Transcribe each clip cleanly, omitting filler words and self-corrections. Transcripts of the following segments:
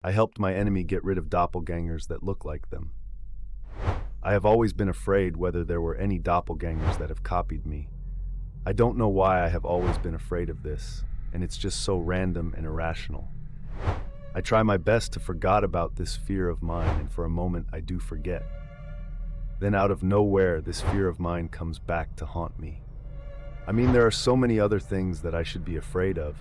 I helped my enemy get rid of doppelgangers that look like them. I have always been afraid whether there were any doppelgangers that have copied me. I don't know why I have always been afraid of this, and it's just so random and irrational. I try my best to forget about this fear of mine, and for a moment I do forget. Then out of nowhere, this fear of mine comes back to haunt me. I mean, there are so many other things that I should be afraid of,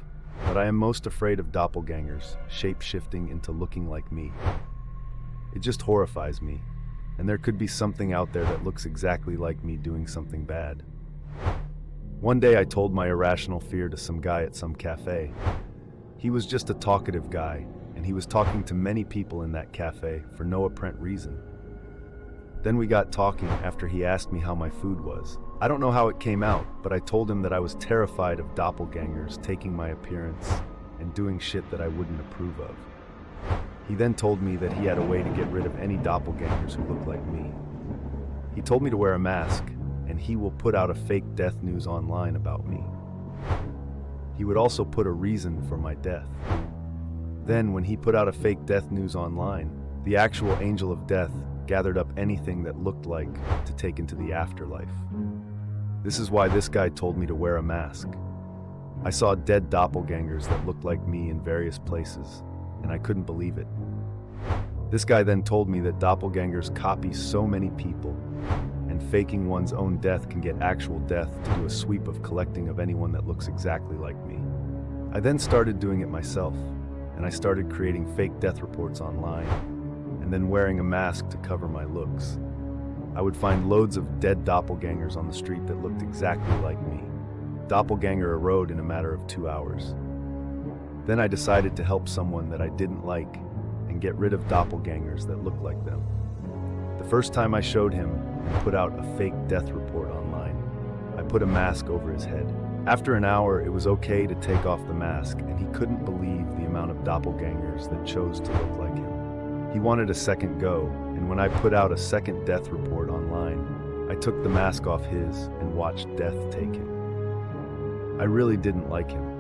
but I am most afraid of doppelgangers, shape-shifting into looking like me. It just horrifies me, and there could be something out there that looks exactly like me doing something bad. One day I told my irrational fear to some guy at some cafe. He was just a talkative guy, and he was talking to many people in that cafe for no apparent reason. Then we got talking after he asked me how my food was. I don't know how it came out, but I told him that I was terrified of doppelgangers taking my appearance and doing shit that I wouldn't approve of. He then told me that he had a way to get rid of any doppelgangers who look like me. He told me to wear a mask, and he will put out a fake death news online about me. He would also put a reason for my death. Then, when he put out a fake death news online, the actual angel of death gathered up anything that looked like to take into the afterlife. This is why this guy told me to wear a mask. I saw dead doppelgangers that looked like me in various places, and I couldn't believe it. This guy then told me that doppelgangers copy so many people, and faking one's own death can get actual death to do a sweep of collecting of anyone that looks exactly like me. I then started doing it myself, and I started creating fake death reports online, and then wearing a mask to cover my looks. I would find loads of dead doppelgangers on the street that looked exactly like me. Doppelganger erode in a matter of 2 hours. Then I decided to help someone that I didn't like and get rid of doppelgangers that looked like them. The first time I showed him and put out a fake death report online, I put a mask over his head. After an hour, it was okay to take off the mask, and he couldn't believe the amount of doppelgangers that chose to look like him. He wanted a second go, and when I put out a second death report online, I took the mask off his and watched death take him. I really didn't like him.